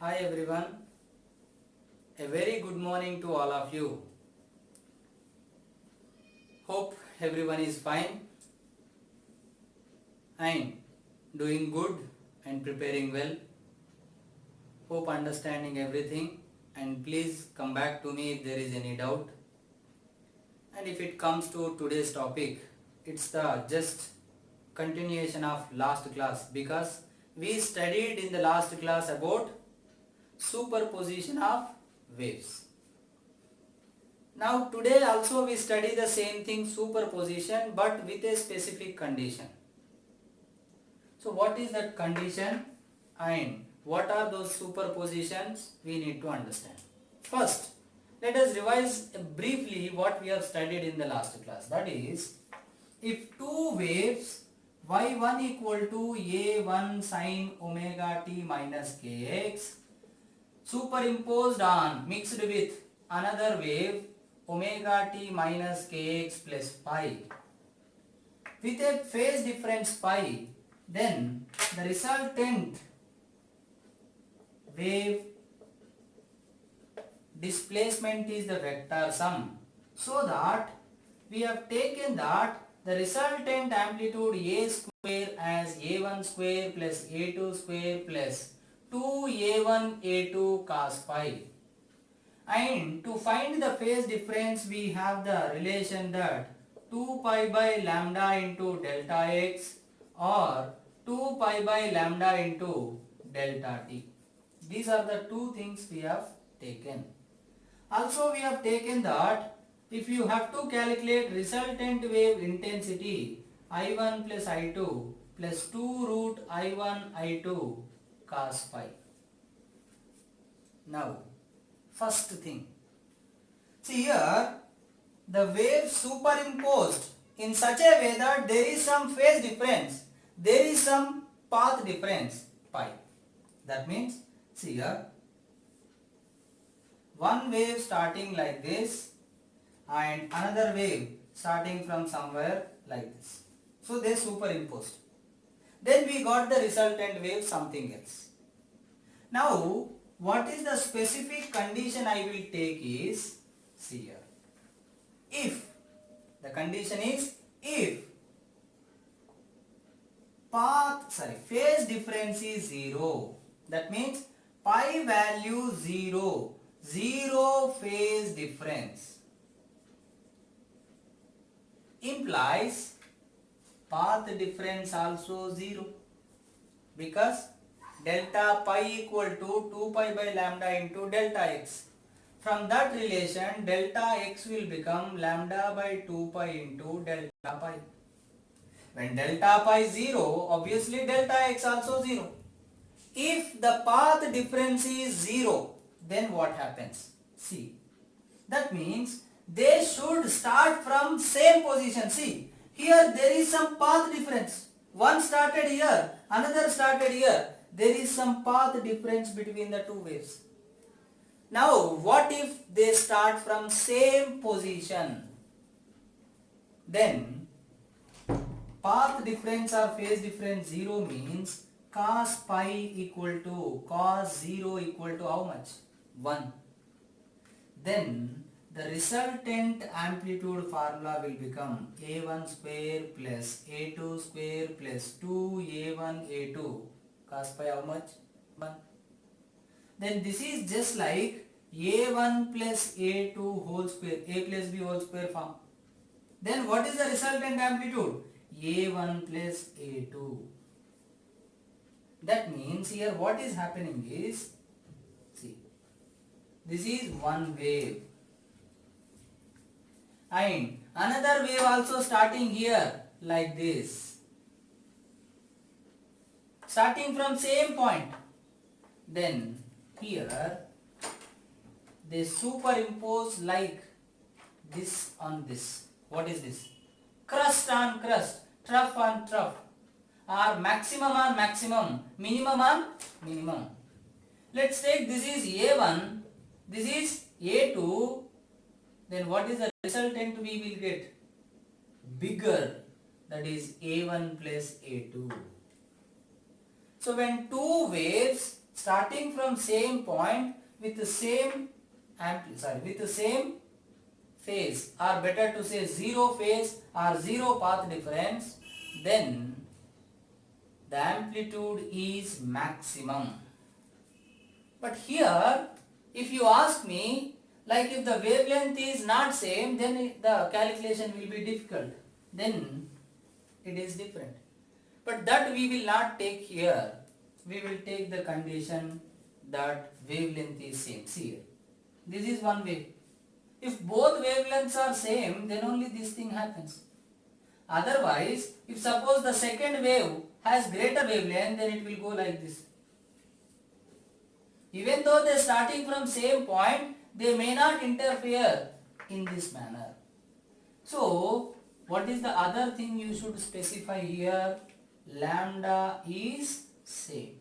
Hi everyone, a very good morning to all of you. Hope everyone is fine and doing good and preparing well. Hope understanding everything, and please come back to me if there is any doubt. And if it comes to today's topic, it's the just continuation of last class, because we studied in the last class about superposition of waves. Now today also we study the same thing, superposition, but with a specific condition. So what is that condition and what are those superpositions, we need to understand. First, let us revise briefly what we have studied in the last class. That is, if two waves y1 equal to a1 sine omega t minus kx superimposed on, mixed with another wave omega t minus kx plus pi with a phase difference pi, then the resultant wave displacement is the vector sum. So that we have taken that the resultant amplitude a square as a1 square plus a2 square plus 2a1 a2 cos pi. And to find the phase difference, we have the relation that 2 pi by lambda into delta x or 2 pi by lambda into delta t. These are the two things we have taken. Also we have taken that if you have to calculate resultant wave intensity I1 plus I2 plus 2 root I1 I2 cos pi. Now first thing, see here the wave superimposed in such a way that there is some phase difference, there is some path difference pi. That means, see here, one wave starting like this and another wave starting from somewhere like this. So they superimposed. Then we got the resultant wave something else. Now what is the specific condition I will take is, see here, if the condition is if phase difference is 0, that means pi value 0, 0 phase difference implies path difference also 0, because delta pi equal to 2 pi by lambda into delta x. From that relation, delta x will become lambda by 2 pi into delta pi. When delta pi is 0, obviously delta x also 0. If the path difference is 0, then what happens? See, that means they should start from same position. See, here there is some path difference. One started here, another started here. There is some path difference between the two waves. Now, what if they start from same position? Then, path difference or phase difference 0 means cos pi equal to cos 0 equal to how much? 1. Then, the resultant amplitude formula will become a1 square plus a2 square plus 2a1 a2 cos pi how much? 1. Then this is just like a1 plus a2 whole square, a plus b whole square form. Then what is the resultant amplitude? a1 plus a2. That means here what is happening is, see, this is one wave and another wave also starting here like this, starting from same point. Then here they superimpose like this on this. What is this? Crust on crust, trough on trough, or maximum on maximum, minimum on minimum. Let's take this is A1, this is A2, then what is the resultant we will get? Bigger, that is A1 plus A2. So when two waves starting from same point with the same with the same phase, or better to say zero phase or zero path difference, then the amplitude is maximum. But here, if you ask me, like if the wavelength is not same, then the calculation will be difficult. Then it is different. But that we will not take here. We will take the condition that wavelength is same. See here. This is one way. If both wavelengths are same, then only this thing happens. Otherwise, if suppose the second wave has greater wavelength, then it will go like this. Even though they are starting from same point, they may not interfere in this manner. So, what is the other thing you should specify here? Lambda is same.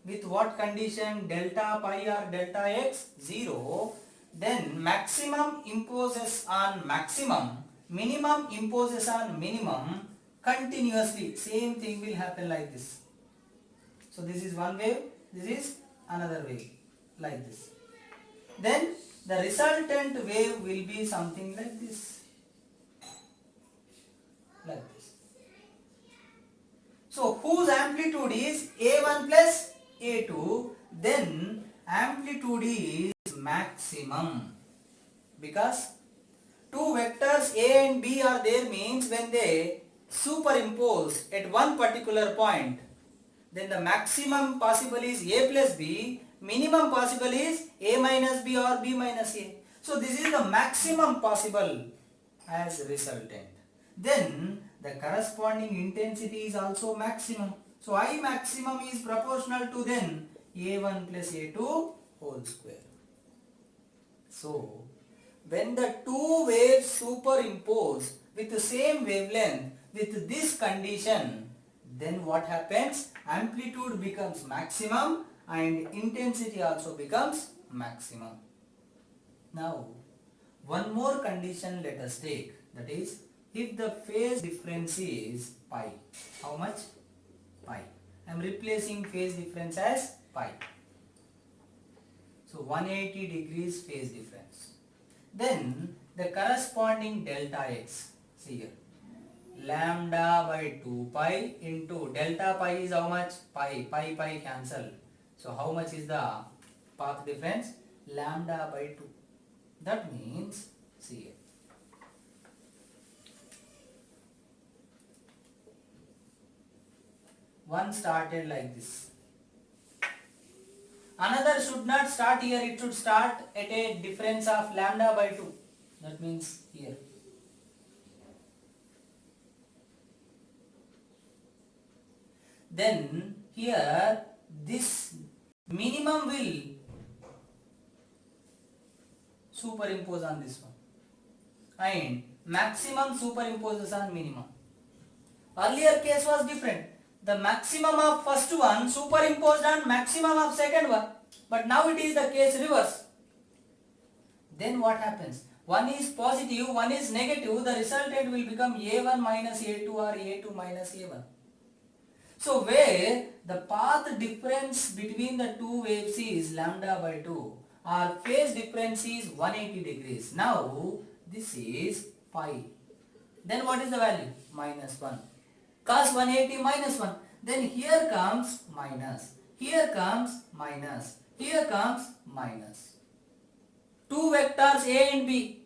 With what condition? Delta pi or delta x 0. Then maximum imposes on maximum, minimum imposes on minimum continuously. Same thing will happen like this. So this is one wave, this is another wave, like this. Then the resultant wave will be something like this. Like this. So whose amplitude is A1 plus A2, then amplitude is maximum. Because two vectors A and B are there means when they superimpose at one particular point, then the maximum possible is A plus B, minimum possible is A minus B or B minus A. So this is the maximum possible as resultant. Then the corresponding intensity is also maximum. So I maximum is proportional to then A1 plus A2 whole square. So when the two waves superimpose with the same wavelength with this condition, then what happens? Amplitude becomes maximum and intensity also becomes maximum. Now, one more condition let us take, that is, if the phase difference is pi. How much? Pi. I am replacing phase difference as pi. So 180 degrees phase difference. Then the corresponding delta x, see here, lambda by 2 pi into delta pi is how much? Pi. Pi cancel. So how much is the path difference? Lambda by 2. That means, see here, one started like this. Another should not start here, it should start at a difference of lambda by 2. That means here. Then here this minimum will superimpose on this one and maximum superimposes on minimum. Earlier case was different. The maximum of first one superimposed on maximum of second one, but now it is the case reverse. Then what happens? One is positive, one is negative, the resultant will become A1 minus A2 or A2 minus A1. So where the path difference between the two waves is lambda by 2, our phase difference is 180 degrees. Now this is pi. Then what is the value? Minus 1. Cos 180 minus 1. Then here comes minus. Here comes minus. Here comes minus. Two vectors A and B.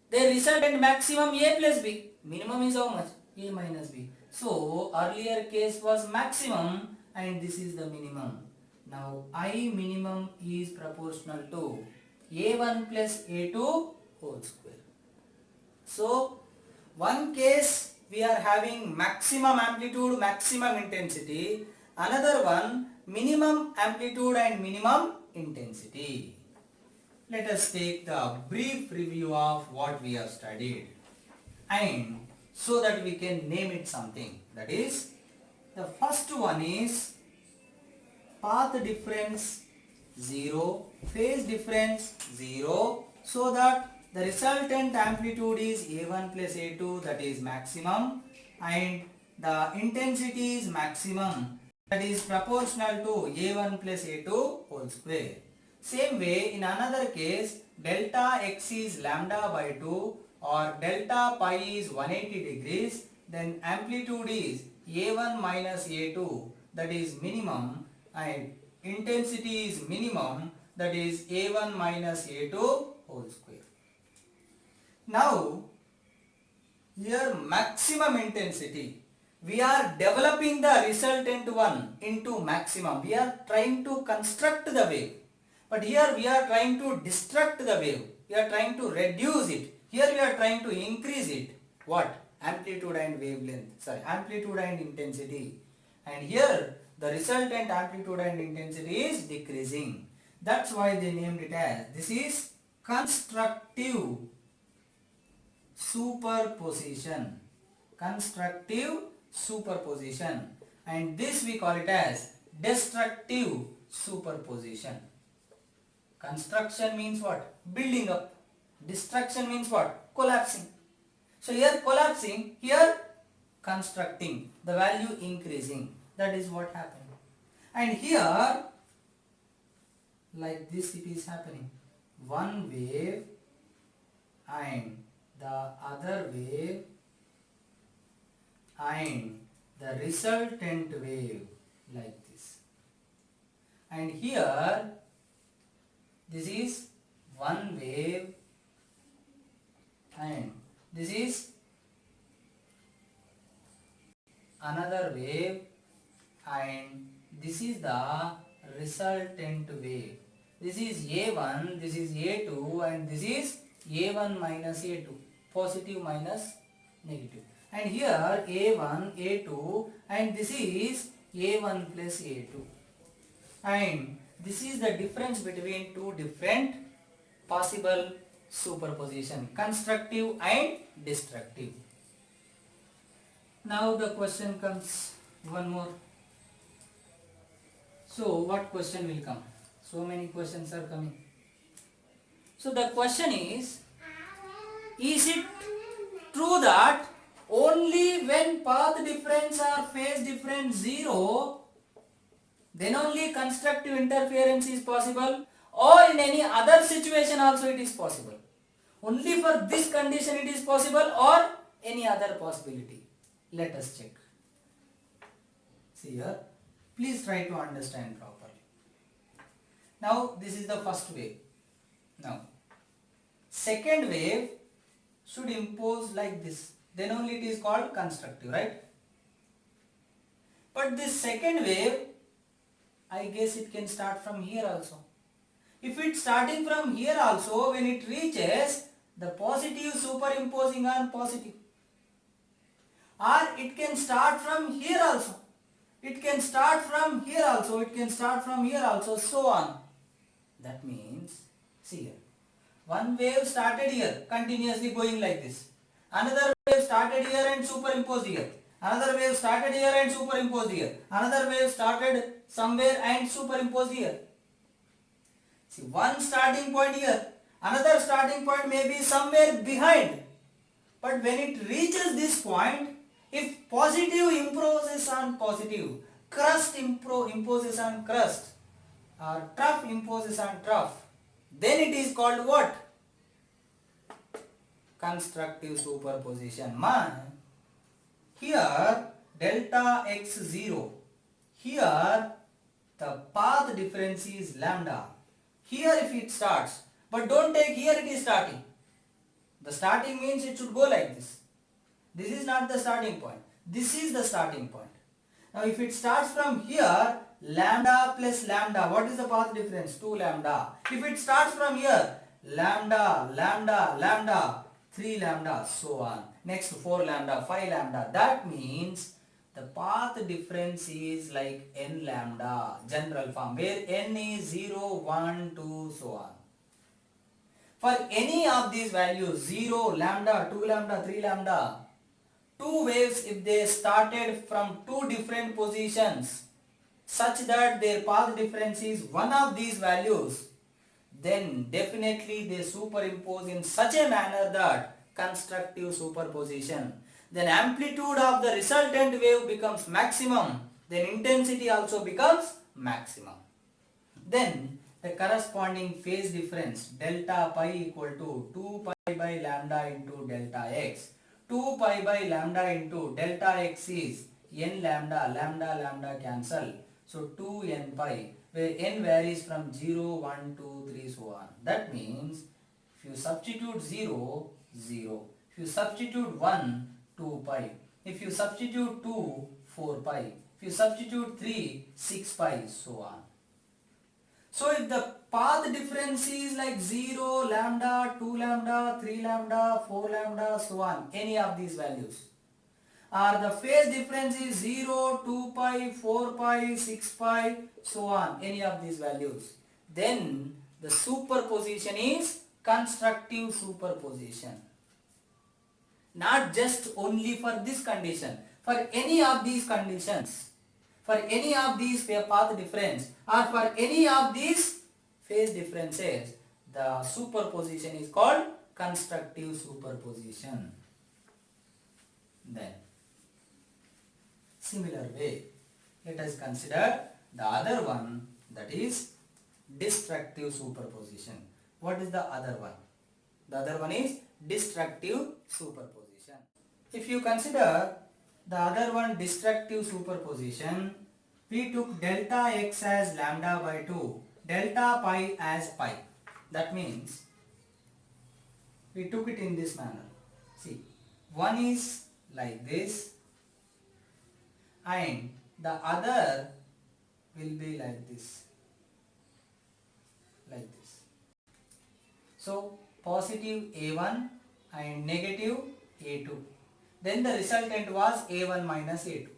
They result in maximum A plus B. Minimum is how much? A minus B. So earlier case was maximum and this is the minimum. Now I minimum is proportional to A1 plus A2 whole square. So one case we are having maximum amplitude, maximum intensity. Another one minimum amplitude and minimum intensity. Let us take the brief review of what we have studied, and so that we can name it something. That is, the first one is path difference 0, phase difference 0, so that the resultant amplitude is A1 plus A2, that is maximum, and the intensity is maximum that is proportional to a1 plus a2 whole square. Same way in another case, delta x is lambda by 2 or delta pi is 180 degrees, then amplitude is a1 minus a2, that is minimum, and intensity is minimum, that is a1 minus a2 whole square. Now here maximum intensity, we are developing the resultant one into maximum. We are trying to construct the wave, but here we are trying to destruct the wave. We are trying to reduce it. Here we are trying to increase it. What? Amplitude and wavelength. Sorry, amplitude and intensity. And here the resultant amplitude and intensity is decreasing. That's why they named it as, this is constructive superposition. Constructive superposition, and this we call it as destructive superposition. Construction means what? Building up. Destruction means what? Collapsing. So here collapsing, here constructing, the value increasing. That is what happened. And here like this it is happening. One wave and the other wave and the resultant wave like this. And here this is one wave and this is another wave and this is the resultant wave. This is A1, this is A2 and this is A1 minus A2, positive minus negative. And here A1, A2 and this is A1 plus A2. And this is the difference between two different possible superposition, constructive and destructive. Now the question comes, one more. So what question will come? So many questions are coming. So the question is it true that only when path difference or phase difference 0, then only constructive interference is possible, or in any other situation also it is possible? Only for this condition it is possible or any other possibility? Let us check. See here, please try to understand properly. Now this is the first wave. Now second wave should impose like this, then only it is called constructive, right? But this second wave, I guess it can start from here also. If it's starting from here also, when it reaches the positive superimposing on positive, or it can start from here also, it can start from here also, it can start from here also, so on. That means, see here, one wave started here, continuously going like this. Another wave started here and superimposed here. Another wave started here and superimposed here. Another wave started somewhere and superimposed here. See, one starting point here, another starting point may be somewhere behind. But when it reaches this point, if positive imposes on positive, crust imposes on crust, or trough imposes on trough, then it is called what? Constructive superposition. Man, here delta x 0, here the path difference is lambda. Here if it starts, but don't take here it is starting. The starting means it should go like this. This is not the starting point. This is the starting point. Now if it starts from here, lambda plus lambda, what is the path difference? 2 lambda. If it starts from here, lambda, lambda, lambda, 3 lambda, so on. Next 4 lambda, 5 lambda. That means the path difference is like n lambda, general form, where n is 0, 1, 2, so on. For any of these values, 0, lambda, 2 lambda, 3 lambda, two waves, if they started from two different positions such that their path difference is one of these values, then definitely they superimpose in such a manner that constructive superposition. Then amplitude of the resultant wave becomes maximum then intensity also becomes maximum. Then the corresponding phase difference delta pi equal to 2 pi by lambda into delta x. 2 pi by lambda into delta x is n lambda, lambda, lambda cancel. So 2n pi, where n varies from 0, 1, 2, 3, so on. That means if you substitute 0, 0. If you substitute 1, 2 pi. If you substitute 2, 4 pi. If you substitute 3, 6 pi, so on. So if the path difference is like 0, lambda, 2 lambda, 3 lambda, 4 lambda, so on, any of these values, or the phase difference is 0, 2 pi, 4 pi, 6 pi, so on, any of these values, then the superposition is constructive superposition. Not just only for this condition, for any of these conditions, for any of these path difference, or for any of these phase differences, the superposition is called constructive superposition. Then, similar way, let us consider the other one, that is destructive superposition. What is the other one? The other one is destructive superposition. If you consider the other one, destructive superposition, we took delta x as lambda by 2, delta pi as pi. That means we took it in this manner. See, one is like this and the other will be like this. Like this. So, positive a1 and negative a2. Then the resultant was a1 minus a2.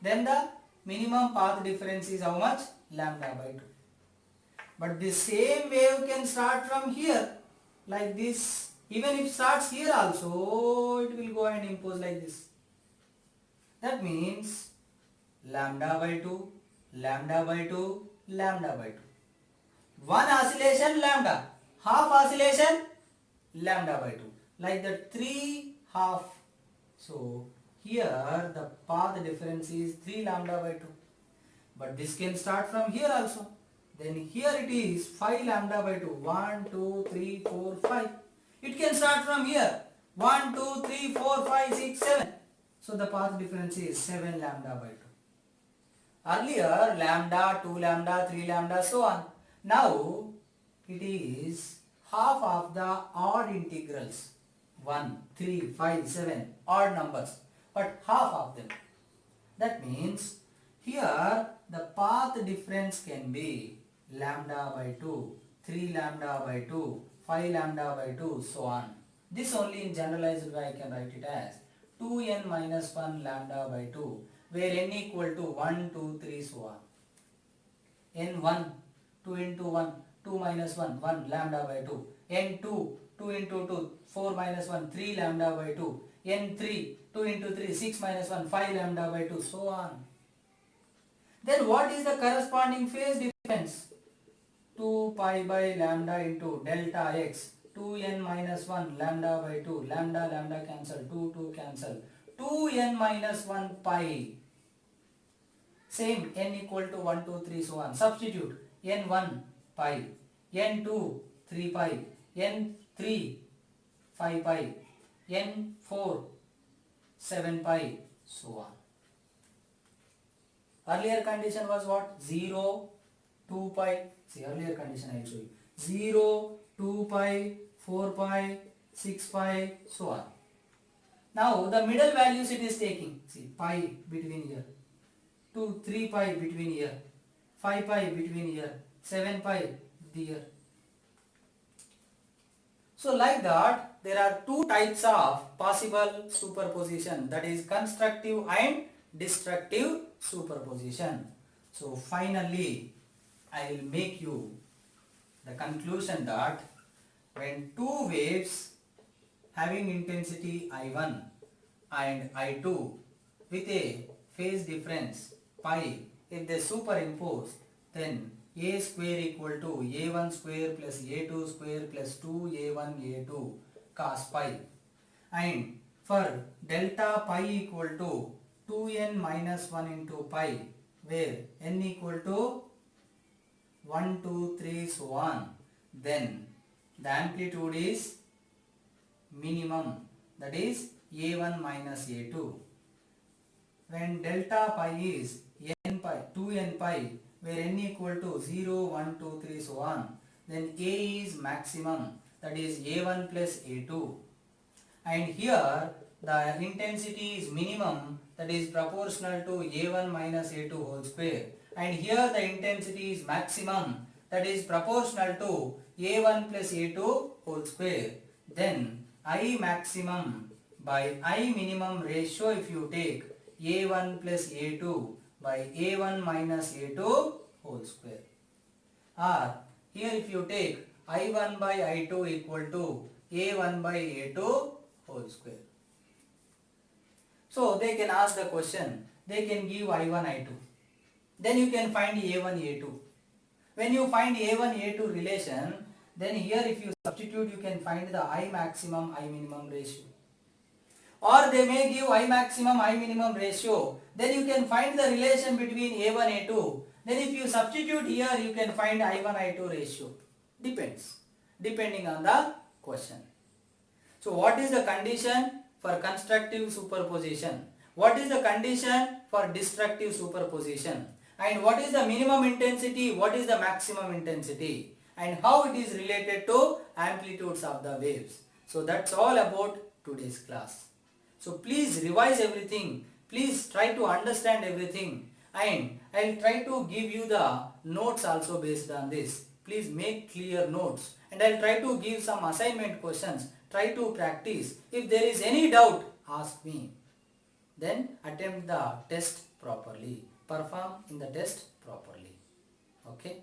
Then the minimum path difference is how much? Lambda by 2. But the same wave can start from here like this. Even if it starts here also, it will go and impose like this. That means lambda by 2, lambda by 2, lambda by 2. One oscillation lambda, half oscillation lambda by 2. Like the 3 half. So here the path difference is 3 lambda by 2. But this can start from here also. Then here it is 5 lambda by 2. 1, 2, 3, 4, 5. It can start from here. 1, 2, 3, 4, 5, 6, 7. So the path difference is 7 lambda by 2. Earlier lambda, 2 lambda, 3 lambda, so on. Now it is half of the odd integrals. 1, 3, 5, 7, odd numbers, but half of them. That means here the path difference can be lambda by 2, 3 lambda by 2, 5 lambda by 2, so on. This only in generalized way I can write it as 2n minus 1 lambda by 2, where n equal to 1, 2, 3, so on. n1, 2 into 1, 2 minus 1, 1 lambda by 2. n2, 2 into 2, 4 minus 1, 3 lambda by 2. n3, 2 into 3, 6 minus 1, 5 lambda by 2, so on. Then what is the corresponding phase difference? 2 pi by lambda into delta x. 2n minus 1 lambda by 2. Lambda, lambda cancel. 2, 2 cancel. 2n minus 1 pi. Same, n equal to 1, 2, 3, so on. Substitute. n1 pi. n2 3 pi. n3 5 pi. n4 7 pi, so on. Earlier condition was what? 0, 2 pi. See, earlier condition I will show you. 0, 2 pi, 4 pi, 6 pi, so on. Now the middle values it is taking. See, pi between here. 2, 3 pi between here. 5 pi between here. 7 pi here. So like that, there are two types of possible superposition, that is constructive and destructive superposition. So finally, I will make you the conclusion that when two waves having intensity I1 and I2 with a phase difference pi, if they superimpose, then a square equal to a1 square plus a2 square plus 2a1 a2 cos pi, and for delta pi equal to 2n minus 1 into pi, where n equal to 1, 2, 3, so on, then the amplitude is minimum, that is a1 minus a2. When delta pi is n pi, 2n pi, where n equal to 0, 1, 2, 3, so on, then a is maximum, that is a1 plus a2. And here the intensity is minimum, that is proportional to a1 minus a2 whole square. And here the intensity is maximum, that is proportional to a1 plus a2 whole square. Then I maximum by I minimum ratio, if you take a1 plus a2 by a1 minus a2 whole square. Or here if you take I1 by I2 equal to a1 by a2 whole square. So they can ask the question, they can give I1, I2. Then you can find a1, a2. When you find a1, a2 relation, then here if you substitute, you can find the I maximum, I minimum ratio. Or they may give I maximum, I minimum ratio. Then you can find the relation between a1, a2. Then if you substitute here, you can find I1, I2 ratio. Depends, depending on the question. So what is the condition for constructive superposition? What is the condition for destructive superposition? And what is the minimum intensity? What is the maximum intensity? And how it is related to amplitudes of the waves. So that's all about today's class. So please revise everything. Please try to understand everything. And I will try to give you the notes also based on this. Please make clear notes. And I will try to give some assignment questions. Try to practice. If there is any doubt, ask me. Then attempt the test properly. Perform in the test properly. Okay.